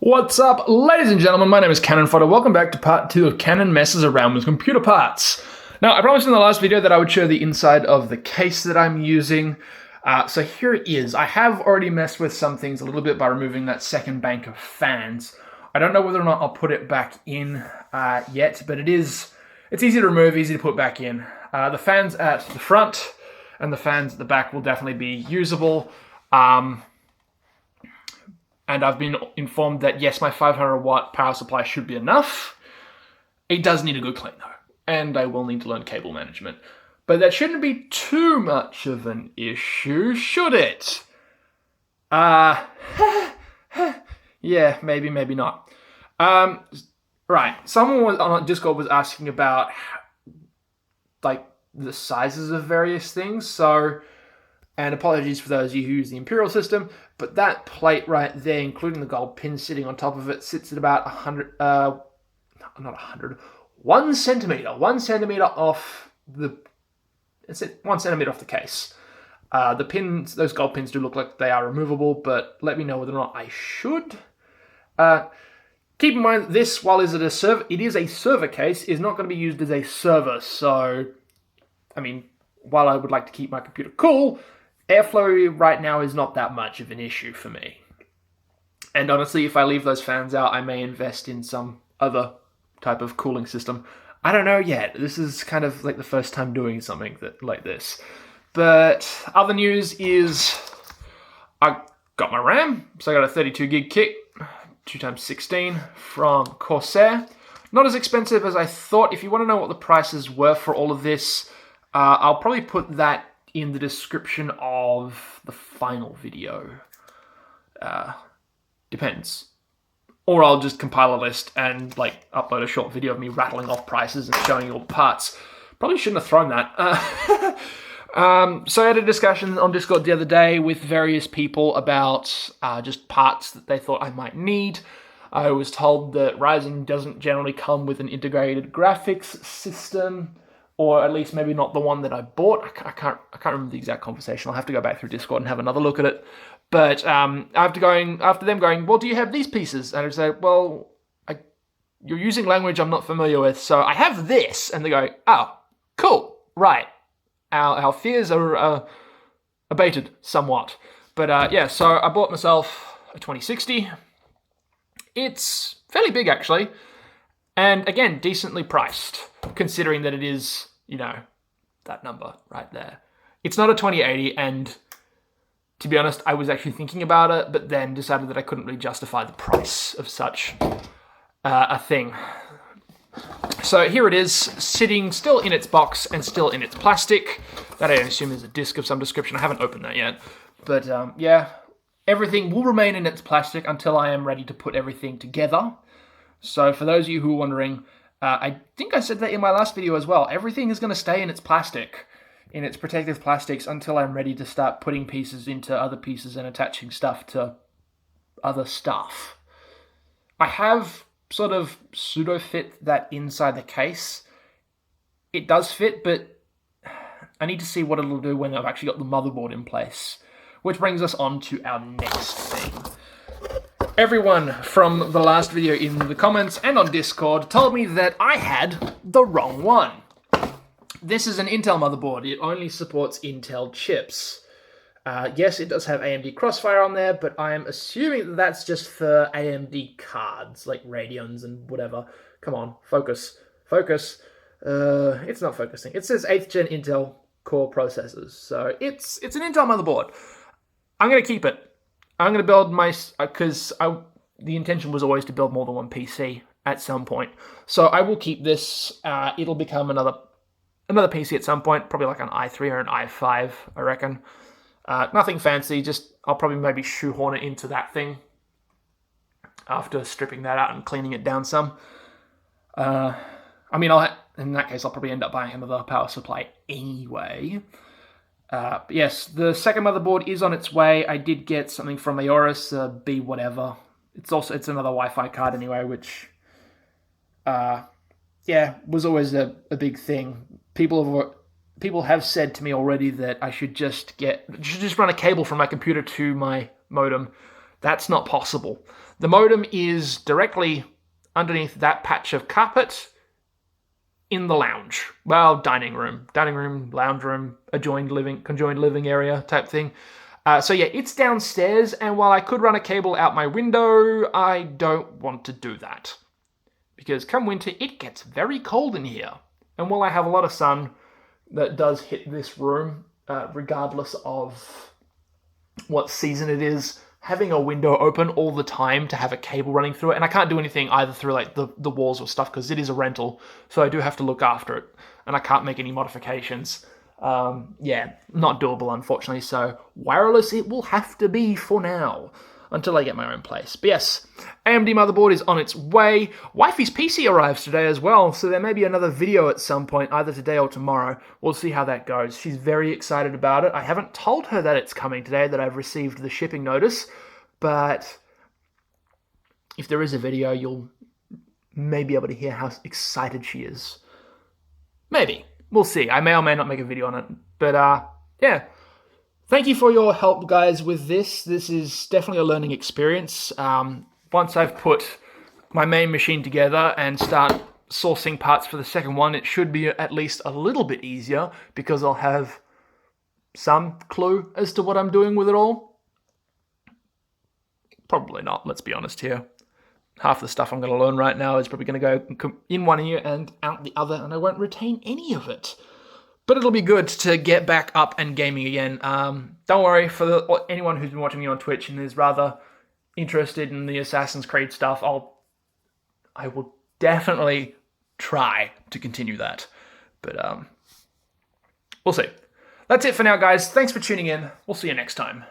What's up, ladies and gentlemen? My name is Cannon Fodder. Welcome back to part 2 of Cannon Messes Around with Computer Parts. Now, I promised in the last video that I would show the inside of the case that I'm using. So here it is. I have already messed with some things a little bit by removing that second bank of fans. I don't know whether or not I'll put it back in yet, but it's easy to remove, easy to put back in. The fans at the front and the fans at the back will definitely be usable. And I've been informed that, yes, my 500 watt power supply should be enough. It does need a good clean, though. And I will need to learn cable management. But that shouldn't be too much of an issue, should it? Yeah, maybe, maybe not. Right, someone on Discord was asking about, like, the sizes of various things, so... And apologies for those of you who use the Imperial system, but that plate right there, including the gold pin sitting on top of it, sits at about 1 centimeter. 1 centimeter off the... It's 1 centimeter off the case. The pins, those gold pins do look like they are removable, but let me know whether or not I should. Keep in mind, this, while it is a server case, is not going to be used as a server, so... I mean, while I would like to keep my computer cool... Airflow right now is not that much of an issue for me. And honestly, if I leave those fans out, I may invest in some other type of cooling system. I don't know yet. This is kind of like the first time doing something like this. But other news is I got my RAM. So I got a 32 gig kit, 2x16 from Corsair. Not as expensive as I thought. If you want to know what the prices were for all of this, I'll probably put that in the description of the final video. Depends. Or I'll just compile a list and like upload a short video of me rattling off prices and showing you all the parts. Probably shouldn't have thrown that. So I had a discussion on Discord the other day with various people about just parts that they thought I might need. I was told that Ryzen doesn't generally come with an integrated graphics system. Or at least maybe not the one that I bought. I can't remember the exact conversation. I'll have to go back through Discord and have another look at it. But after them going, well, do you have these pieces? And I say, well, you're using language I'm not familiar with, so I have this. And they go, oh, cool, right. Our fears are abated somewhat. But yeah, so I bought myself a 2060. It's fairly big, actually. And again, decently priced, considering that it is, that number right there. It's not a 2080, and to be honest, I was actually thinking about it, but then decided that I couldn't really justify the price of such a thing. So here it is, sitting still in its box and still in its plastic. That I assume is a disc of some description. I haven't opened that yet. But yeah, everything will remain in its plastic until I am ready to put everything together. So for those of you who are wondering, I think I said that in my last video as well. Everything is going to stay in its plastic, in its protective plastics, until I'm ready to start putting pieces into other pieces and attaching stuff to other stuff. I have sort of pseudo-fit that inside the case. It does fit, but I need to see what it'll do when I've actually got the motherboard in place. Which brings us on to our next thing. Everyone from the last video in the comments and on Discord told me that I had the wrong one. This is an Intel motherboard. It only supports Intel chips. Yes, it does have AMD Crossfire on there, but I am assuming that that's just for AMD cards, like Radeons and whatever. Come on, focus. Focus. It's not focusing. It says 8th gen Intel Core processors. So it's an Intel motherboard. I'm going to keep it. I'm going to build because the intention was always to build more than one PC at some point. So I will keep this. It'll become another PC at some point, probably like an i3 or an i5, I reckon. Nothing fancy, just I'll probably maybe shoehorn it into that thing after stripping that out and cleaning it down some. I mean, in that case, I'll probably end up buying another power supply anyway. But yes, the second motherboard is on its way. I did get something from Aorus, B whatever. It's another Wi-Fi card anyway, which, yeah, was always a big thing. People have said to me already that I should just run a cable from my computer to my modem. That's not possible. The modem is directly underneath that patch of carpet in the lounge. Well, dining room, lounge room, conjoined living area type thing. So yeah, it's downstairs, and while I could run a cable out my window, I don't want to do that. Because come winter, it gets very cold in here. And while I have a lot of sun that does hit this room, regardless of what season it is, having a window open all the time to have a cable running through it, and I can't do anything either through like the walls or stuff because it is a rental, so I do have to look after it, and I can't make any modifications. Yeah, not doable, unfortunately, so wireless it will have to be for now, until I get my own place. But yes, AMD motherboard is on its way. Wifey's PC arrives today as well, so there may be another video at some point, either today or tomorrow. We'll see how that goes. She's very excited about it. I haven't told her that it's coming today, that I've received the shipping notice, but if there is a video, you'll may be able to hear how excited she is. Maybe. We'll see. I may or may not make a video on it. But, yeah. Thank you for your help, guys, with this. This is definitely a learning experience. Once I've put my main machine together and start sourcing parts for the second one, it should be at least a little bit easier because I'll have some clue as to what I'm doing with it all. Probably not, let's be honest here. Half the stuff I'm going to learn right now is probably going to go in one ear and out the other, and I won't retain any of it. But it'll be good to get back up and gaming again. Don't worry, for anyone who's been watching me on Twitch and is rather interested in the Assassin's Creed stuff, I will definitely try to continue that. But we'll see. That's it for now, guys. Thanks for tuning in. We'll see you next time.